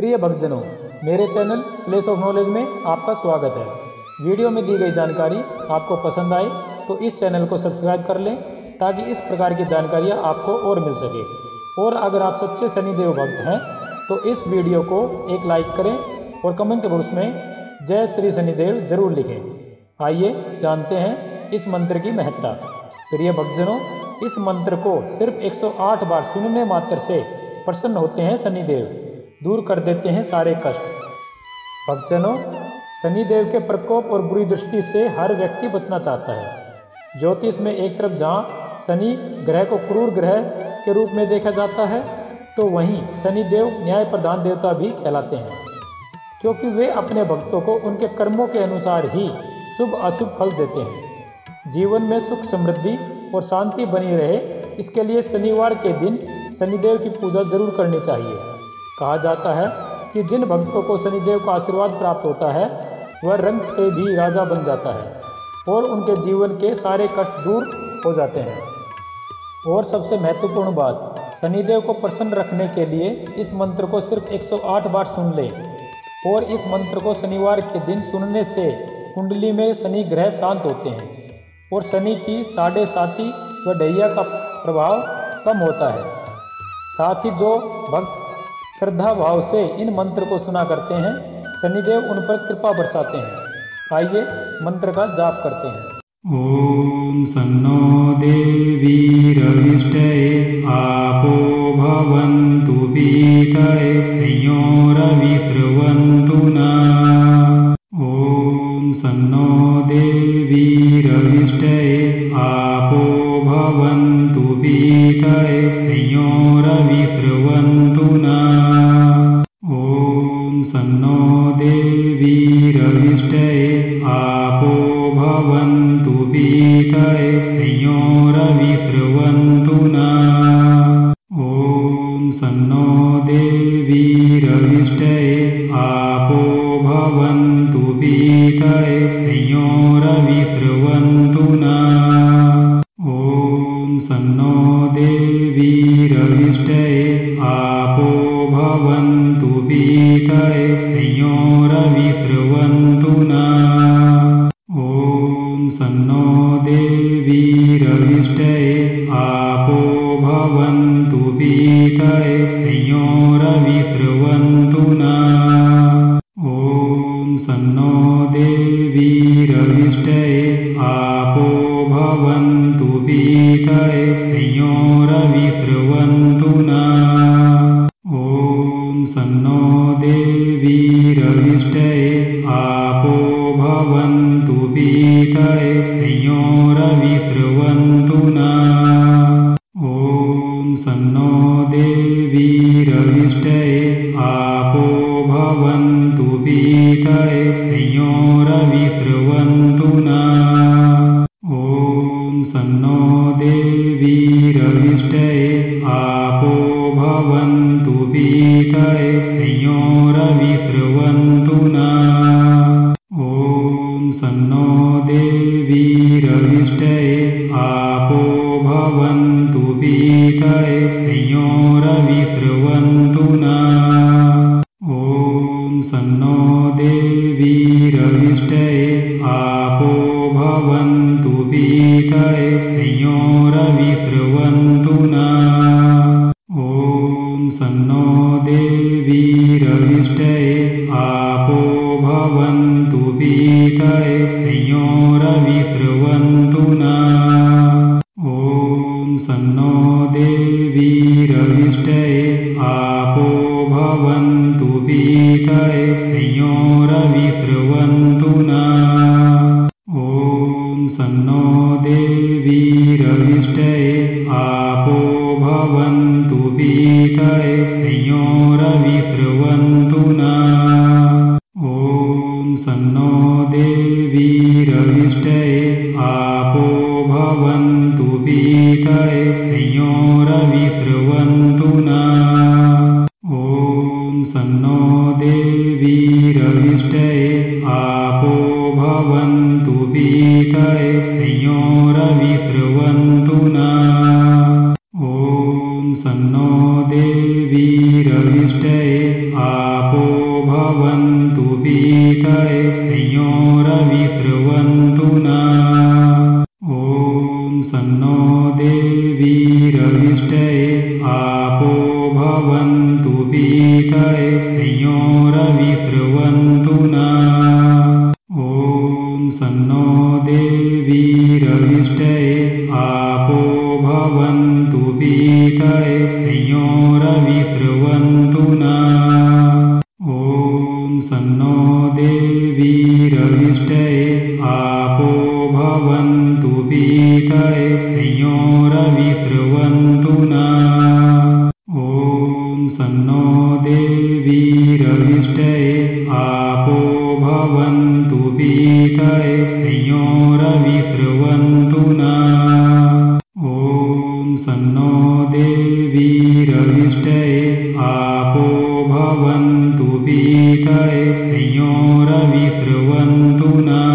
प्रिय भक्तजनों, मेरे चैनल प्लेस ऑफ नॉलेज में आपका स्वागत है। वीडियो में दी गई जानकारी आपको पसंद आए तो इस चैनल को सब्सक्राइब कर लें ताकि इस प्रकार की जानकारियाँ आपको और मिल सके। और अगर आप सच्चे शनिदेव भक्त हैं तो इस वीडियो को एक लाइक करें और कमेंट बॉक्स में जय श्री शनिदेव जरूर लिखें। आइए जानते हैं इस मंत्र की महत्ता। प्रिय भक्तजनों, इस मंत्र को सिर्फ 108 बार सुनने मात्र से प्रसन्न होते हैं शनिदेव, दूर कर देते हैं सारे कष्ट। भक्तजनों, शनिदेव के प्रकोप और बुरी दृष्टि से हर व्यक्ति बचना चाहता है। ज्योतिष में एक तरफ जहाँ शनि ग्रह को क्रूर ग्रह के रूप में देखा जाता है तो वहीं शनिदेव न्याय प्रधान देवता भी कहलाते हैं, क्योंकि वे अपने भक्तों को उनके कर्मों के अनुसार ही शुभ अशुभ फल देते हैं। जीवन में सुख समृद्धि और शांति बनी रहे, इसके लिए शनिवार के दिन शनिदेव की पूजा जरूर करनी चाहिए। कहा जाता है कि जिन भक्तों को शनिदेव का आशीर्वाद प्राप्त होता है वह रंग से भी राजा बन जाता है और उनके जीवन के सारे कष्ट दूर हो जाते हैं। और सबसे महत्वपूर्ण बात, शनिदेव को प्रसन्न रखने के लिए इस मंत्र को सिर्फ 108 बार सुन लें। और इस मंत्र को शनिवार के दिन सुनने से कुंडली में शनि ग्रह शांत होते हैं और शनि की 7.5 व ढैया का प्रभाव कम होता है। साथ ही जो भक्त श्रद्धा भाव से इन मंत्र को सुना करते हैं, शनिदेव उन पर कृपा बरसाते हैं। आइए मंत्र का जाप करते हैं। ओम सन्नो देवी रविष्टये आपो भवन्तु पीतये संयोरविस्रवन्तु नः। ओम सन्नो देवी रविष्टये आपो भवन्तु पीतये संयोरविस्रवन्तु नः। ओम सन्नो देवी रविष्टये आपो भवन्तु पीतये संयोरविस्रवन्तु नः। ओम सन्नो देवी रविष्टये आपो भवन्तु पीतये संयोरविस्रवन्तु नः। ओम सन्नो देवी रविष्टये आपो भवन्तु पीतये संयोरविस्रवन्तु नः। ओम सन्नो देवी रविष्टये आपो भवन्तु पीतये संयोरविस्रवन्तु नः। ओम सन्नो देवी रविष्टये आपो भवन्तु पीतये संयोरविस्रवन्तु नः। ओम सन्नो देवी रविष्टये आपो भवन्तु पीतये संयोरविस्रवन्तु नः। ओम सन्नो देवी रविष्टये आपो भवन्तु पीतये संयोरविस्रवन्तु नः। ओम सन्नो देवी रविष्टये आपो भवन्तु पीतये संयोरविस्रवन्तु नः। ओम सन्नो देवी रविष्टये आपो भवन्तु पीतये संयोरविस्रवन्तु नः। ओम सन्नो देवी रविष्टये आपो भवन्तु पीतये संयोरविस्रवन्तु नः। ओम सन्नो देवी रविष्टये आपो भवन्तु पीतये संयोरविस्रवन्तु नः। ओम सन्नो देवी रविष्टये आपो भवन्तु पीतये संयोरविस्रवन्तु नः। ओम सन्नो देवी रविष्टये आपो भवन्तु पीतये संयोरविस्रवन्तु नः। ओम सन्नो देवी रविष्टये आपो भवन्तु पीतये संयोरविस्रवन्तु नः। ओम सन्नो देवी रविष्टये आपो भवन्तु पीतये संयोरविस्रवन्तु नः। ओम सन्नो देवी रविष्टये रविष्टये आपो भवन्तु पीतये संयो रविस्रवन्तु नः। ॐ सन्नो देवी रविष्टये आपो भवन्तु पीतये संयो रविस्रवन्तु नः। ॐ सन्नो देवी रविष्टये आपो भवन्तु पीतये संयो रविस्रवन्तु नः। ॐ सन्नो देवी रविष्टये आपो भवन्तु पीतये संयो रविस्रवन्तु नः। ॐ सन्नो देवी रविष्टये आपो भवन्तु पीतये संयो रविस्रवन्तु नः। ॐ सन्नो देवी रविष्टये आपो भवन्तु पीतये संयो रविस्रवन्तु नः।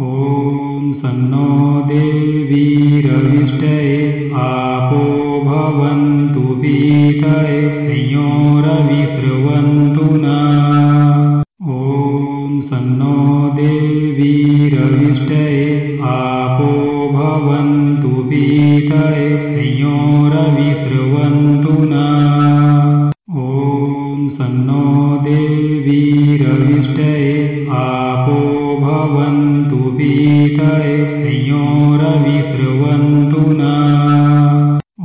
ॐ सन्नो देवी रविष्टये आपो भवन्तु पीतये संयो रविस्रवन्तु नः। ॐ सन्नो देवी रविष्टये आपो भवन्तु पीतये संयो रविस्रवन्तु नः। ॐ सन्नो देवी रविष्टये आपो भवन्तु पीतये संयो रविस्रवन्तु नः।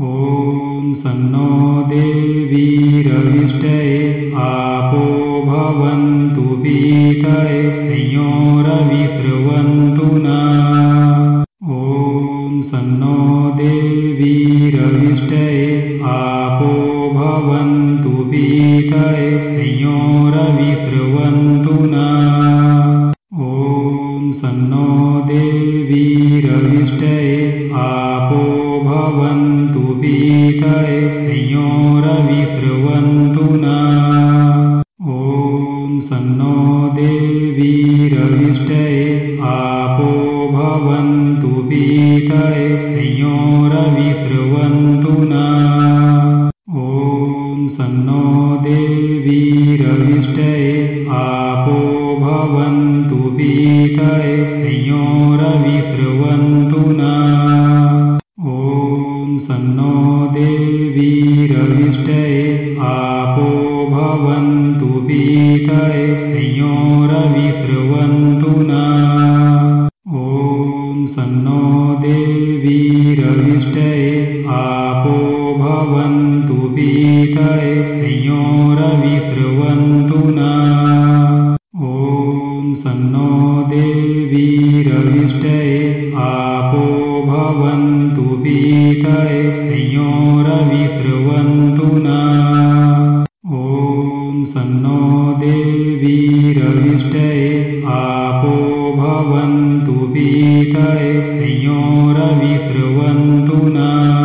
ॐ सन्नो देवी रविष्टये आपो भवन्तु पीतये संयो रविस्रवन्तु नः। ॐ सन्नो देवी रविष्टये आपो भवन्तु पीतये संयो रविस्रवन्तु नः। ॐ सन्नो देवी रविष्टये आपो भवन्तु पीतये संयो रविस्रवन्तु नः। ॐ सन्नो देवी रविष्टये आपो भवन्तु पीतये संयो रविस्रवन्तु नः। ॐ सन्नो देवी रविष्टये आपो भवन्तु पीतये संयो रविस्रवन्तु नः। ॐ सन्नो देवी रविष्टये आपो भवन्तु पीतये संयो रविस्रवन्तु नः। ॐ सन्नो देवी रविष्टये आपो भवन्तु पीतये संयो रविस्रवन्तु नः। ॐ सन्नो देवी रविष्टये आपो भवन्तु पीतये संयो रविस्रवन्तु नः। ॐ सन्नो देवी रविष्टये आपो भवन्तु पीतये संयो रविस्रवन्तु नः।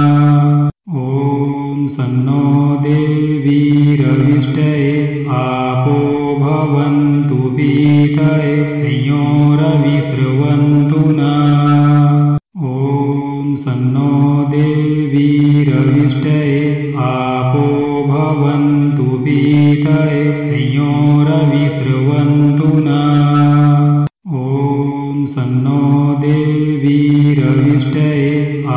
ॐ सन्नो देवी रविष्टये आपो भवन्तु पीतये संयो रविस्रवन्तु नः। ॐ सन्नो देवी रविष्टये आपो भवन्तु पीतये संयो रविस्रवन्तु नः। ॐ सन्नो देवी रविष्टये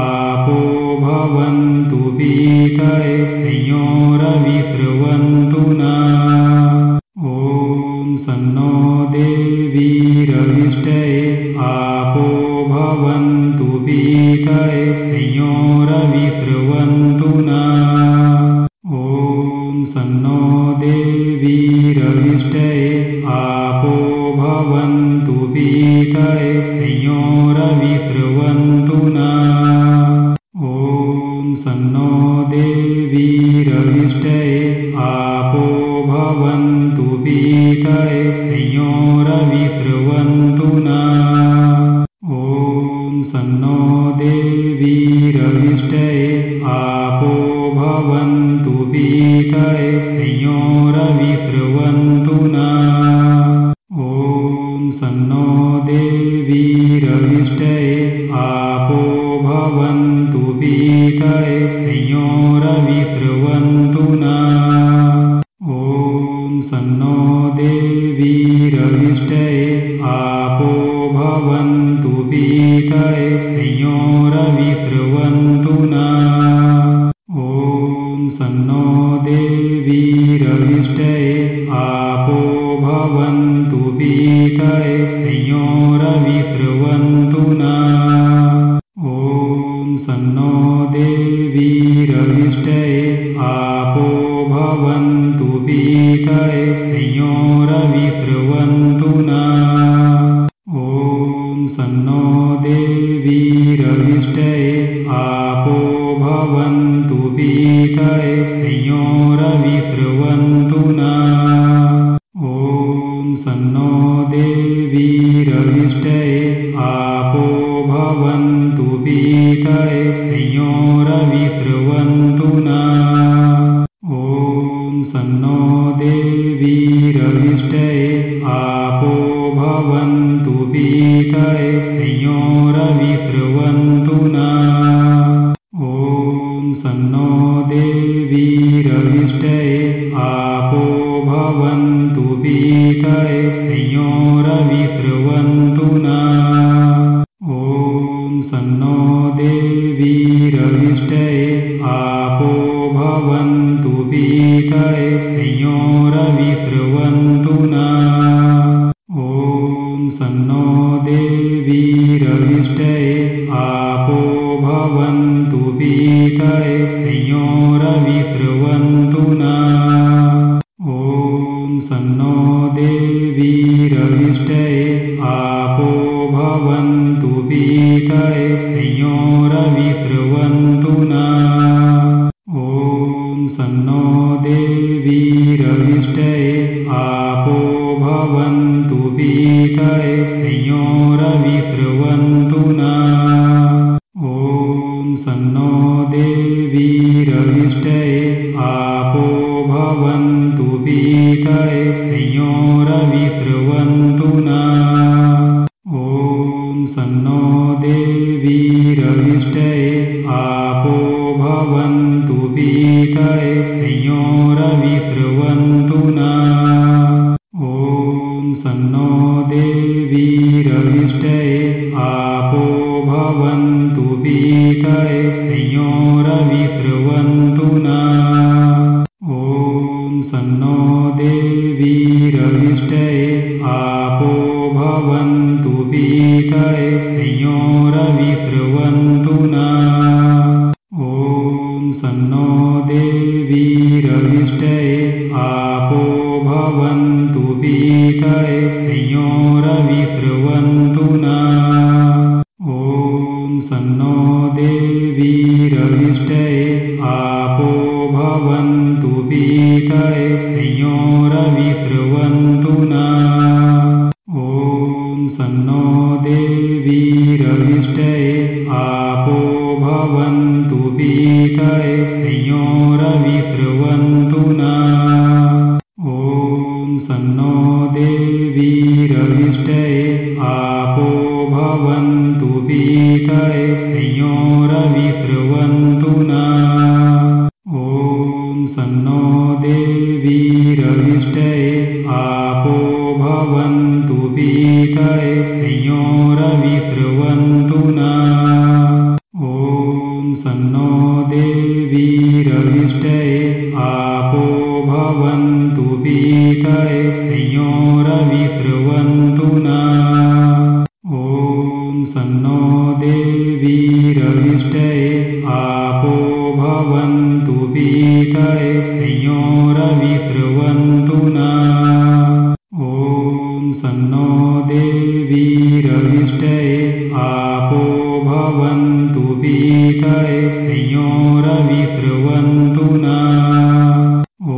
आपो भवन्तु पीतये संयो रविस्रवन्तु नः। ॐ सन्नो देवी रविष्टये आपो भवन्तु पीतये संयो रविस्रवन्तु नः। ॐ सन्नो देवी रविष्टये आपो भवन्तु पीतये संयो रविस्रवन्तु नः। ॐ सन्नो देवी रविष्टये आपो भवन्तु पीतये संयो रविस्रवन्तु नः। ॐ सन्नो देवी रविष्टये आपो भवन्तु पीतये संयो रविस्रवन्तु नः। ॐ सन्नो देवी रविष्टये आपो भवन्तु पीतये संयो रविस्रवन्तु नः। देवीरविष्टये आपो भवन्तु पीतये संयोरविस्रवन्तु नः। ॐ सन्नो देवीरविष्टये आपो भवन्तु पीतये संयोरविस्रवन्तु नः। ॐ सन्नो देवीरविष्टये आपो भवन्तु पीतये संयोरविस्रवन्तु नः। ॐ सन्नो देवीरविष्टये आपो भवन्तु पीतये संयोरविस्रवन्तु नः। ॐ सन्नो देवीरविष्टये आपो भवन्तु पीतये संयोरविस्रवन्तु नः। ॐ सन्नो देवीरविष्टये आपो भवन्तु पीतये संयोरविस्रवन्तु नः। ॐ सन्नो देवीरविष्टये आपो भवन्तु पीतये संयोरविस्रवन्तु नः। ॐ सन्नो देवीरविष्टये आपो भवन्तु पीतये संयोरविस्रवन्तु नः। ॐ सन्नो देवीरविष्टये आपो भवन्तु पीतये संयोरविस्रवन्तु नः। ॐ सन्नो देवीरविष्टये आपो भवन्तु पीतये संयोरविस्रवन्तु नः। ॐ सन्नो देवीरविष्टये आपो भवन्तु पीतये संयोरविस्रवन्तु नः। ॐ सन्नो देवीरविष्टये आपो भवन्तु पीतये संयोरविस्रवन्तु नः। ॐ सन्नो देवीरविष्टये आपो भवन्तु पीतये संयोरविस्रवन्तु नः। ॐ सन्नो देवीरविष्टये आपो भवन्तु पीतये संयोरविस्रवन्तु नः। ॐ सन्नो देवीरविष्टये आपो भवन्तु पीतये संयोरविस्रवन्तु नः। ॐ सन्नो देवीरविष्टये आपो भवन्तु पीतये संयोरविस्रवन्तु नः। ॐ सन्नो देवीरविष्टये आपो भवन्तु पीतये संयोरविस्रवन्तु नः। ॐ सन्नो देवीरविष्टये आपो भवन्तु पीतये संयोरविस्रवन्तु नः। ॐ सन्नो देवीरविष्टये आपो भवन्तु पीतये संयोरविस्रवन्तु नः। ॐ सन्नो देवीरविष्टये आपो भवन्तु पीतये संयोरविस्रवन्तु नः। ॐ सन्नो देवीरविष्टये आपो भवन्तु पीतये संयोरविस्रवन्तु नः। ॐ सन्नो देवीरविष्टये आपो भवन्तु पीतये संयोरविस्रवन्तु नः। ॐ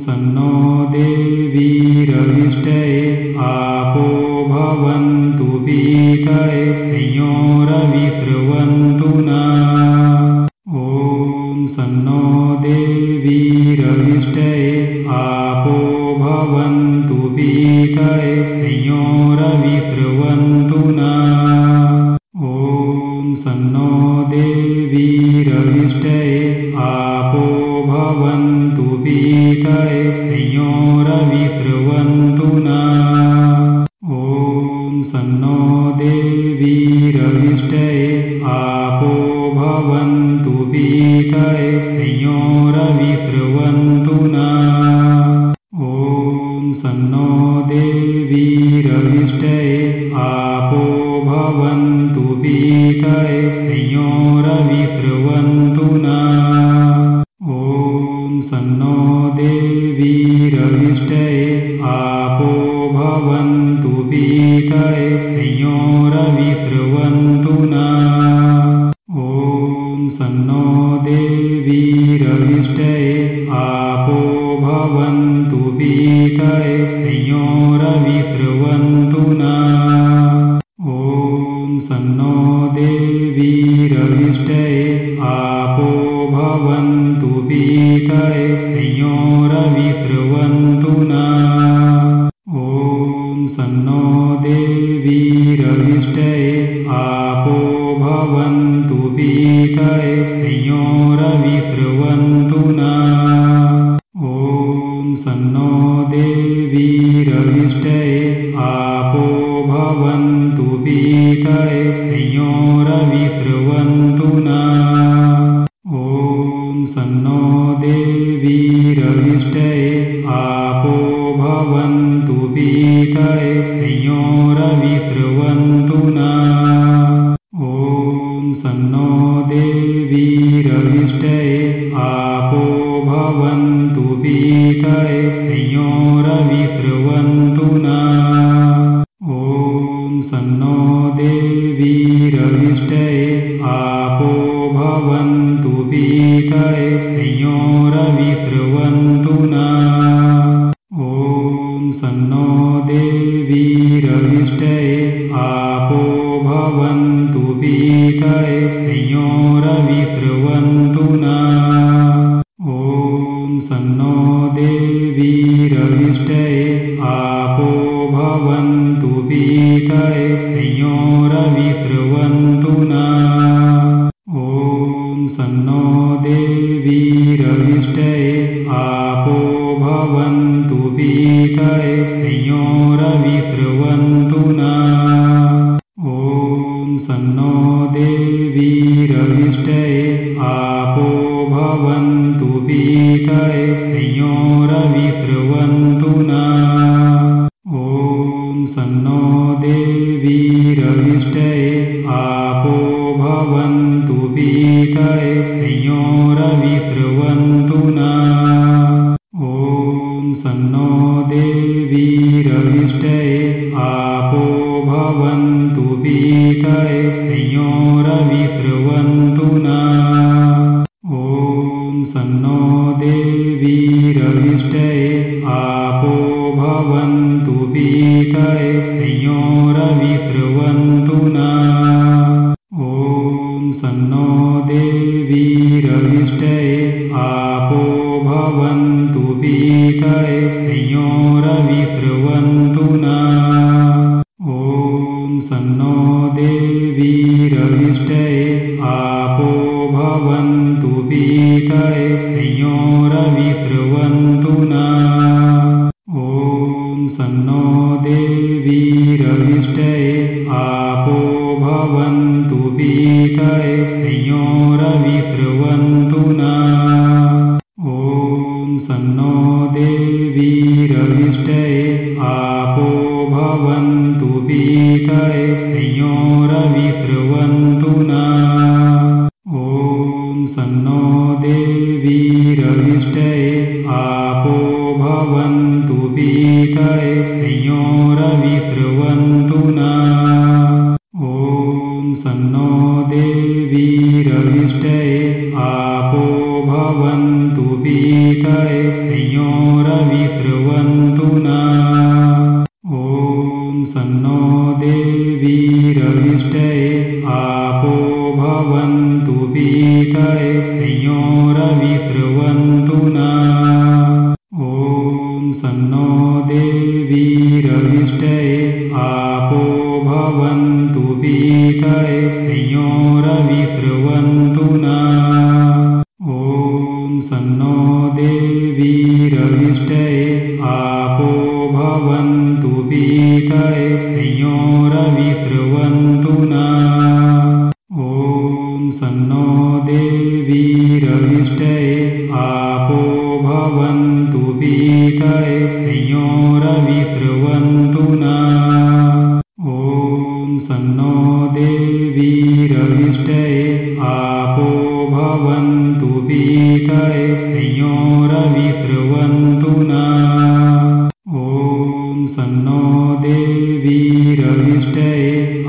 सन्नो देवीरविष्टये आपो भवन्तु पीतये संयोरविस्रवन्तु नः। ॐ सन्नो देवीरविष्टये आपो भवन्तु पीतये संयोरविस्रवन्तु नः। ॐ सन्नो देवीरविष्टये आपो भवन्तु पीतये संयोरविस्रवन्तु नः। ॐ सन्नो देवीरविष्टये आपो भवन्तु पीतये संयोरविस्रवन्तु देवीरविष्टये आपो भवन्तु पीतये संयो रविस्रवन्तु नः। ॐ सन्नो देवीरविष्टये आपो भवन्तु पीतये संयो रविस्रवन्तु नः। ॐ सन्नो देवीरविष्टये आपो भवन्तु पीतये संयो रविस्रवन्तु नः। ॐ सन्नो देवीरविष्टये आपो भवन्तु पीतये संयो रविस्रवन्तु नः। ॐ सन्नो देवीरविष्टये आपो भवन्तु पीतये संयो रविस्रवन्तु नः। ॐ सन्नो देवीरविष्टये आपो भवन्तु पीतये संयो रविस्रवन्तु नः। ॐ सन्नो देवीरविष्टये आपो भवन्तु पीतये संयो रविस्रवन्तु नः। ॐ सन्नो देवीरविष्टये आपो भवन्तु पीतये संयो रविस्रवन्तु नः। ॐ सन्नो देवीरविष्टये आपो भवन्तु पीतये संयो रविस्रवन्तु नः। ॐ सन्नो देवीरविष्टये आपो भवन्तु पीतये संयो रविस्रवन्तु नः। ॐ सन्नो देवीरविष्टये आपो भवन्तु पीतये संयो रविस्रवन्तु नः। ॐ सन्नो देवीरविष्टये आपो भवन्तु पीतये संयो रविस्रवन्तु नः। ॐ सन्नो देवीरविष्टये आपो भवन्तु पीतये संयो रविस्रवन्तु नः। ॐ सन्नो देवीरविष्टये आपो भवन्तु पीतये संयो रविस्रवन्तु नः। ॐ सन्नो देवीरविष्टये आपो भवन्तु पीतये संयो रविस्रवन्तु नः। ॐ सन्नो देवीरविष्टये आपो भवन्तु पीतये संयो रविस्रवन्तु नः। ॐ सन्नो देवीरविष्टये आपो भवन्तु पीतये संयो रविस्रवन्तु नः। ॐ सन्नो देवीरविष्टये आपो भवन्तु पीतये संयो रविस्रवन्तु नः। ॐ सन्नो देवीरविष्टये आपो भवन्तु पीतये संयो रविस्रवन्तु नः। ॐ सन्नो देवीरविष्टये आपो भवन्तु पीतये संयो रविस्रवन्तु नः। ॐ सन्नो देवीरविष्टये आपो भवन्तु पीतये संयो रविस्रवन्तु नः। ॐ सन्नो देवीरविष्टये आपो भवन्तु पीतये संयो रविस्रवन्तु नः। ॐ सन्नो देवीरविष्टये आपो भवन्तु पीतये संयो रविस्रवन्तु नः। ॐ सन्नो देवीरविष्टये आपो भवन्तु पीतये संयो रविस्रवन्तु नः। ॐ सन्नो देवीरविष्टये आपो भवन्तु पीतये संयो रविस्रवन्तु नः। ॐ सन्नो देवीरविष्टये आपो भवन्तु पीतये संयो रविस्रवन्तु विस्रवन्तु नः। ॐ सन्नो देवीरविष्टये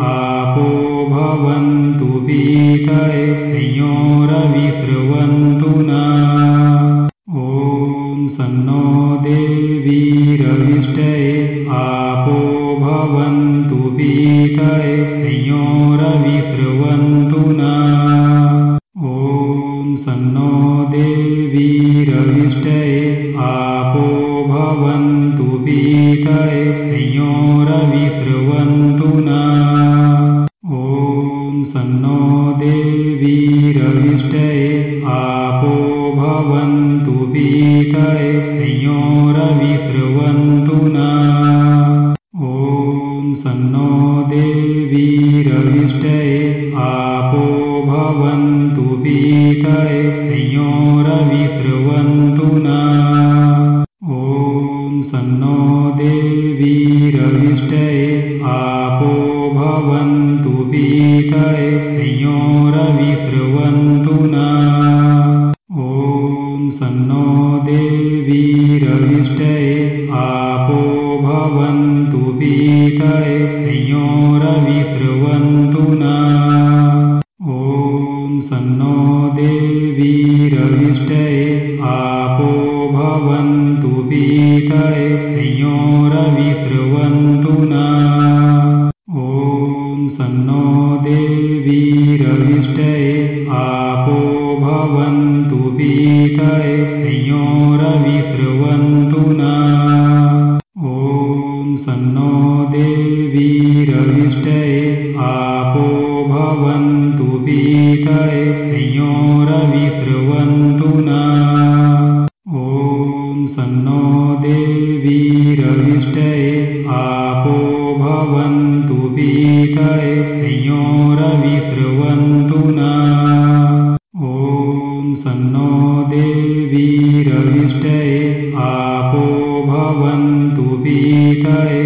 आपो भवन्तु पीतये संयोरविस्रवन्तु नः। ॐ सन्नो देवीरविष्टये आपो भवन्तु पीतये संयोरविस्रवन्तु नः। ॐ सन्नो देवीरविष्टये आपो भवन्तु पीतये संयोरविस्रवन्तु नः। ॐ सन्नो देवीरविष्टये आपो भवन्तु पीतये संयोरविस्रवन्तु नः। ॐ सन्नो देवीरविष्टये आपो भवन्तु पीतये संयोरविस्रवन्तु नः। ॐ सन्नो देवीरविष्टये आपो भवन्तु पीतये संयोरविस्रवन्तु नः। ॐ सन्नो देवीरविष्टये आपो भवन्तु पीतये संयोरविस्रवन्तु नः। ॐ सन्नो देवीरविष्टये आपो भवन्तु पीतये संयोरविस्रवन्तु नः। ॐ सन्नो देवीरविष्टये आपो भवन्तु पीतये संयोरविस्रवन्तु नः। ॐ सन्नो देवीरविष्टये आपो भवन्तु पीतये संयोरविस्रवन्तु नः। ॐ सन्नो देवीरविष्टये आपो भवन्तु पीतये संयोरविस्रवन्तु नः। ॐ सन्नो देवीरविष्टये आपो भवन्तु पीतये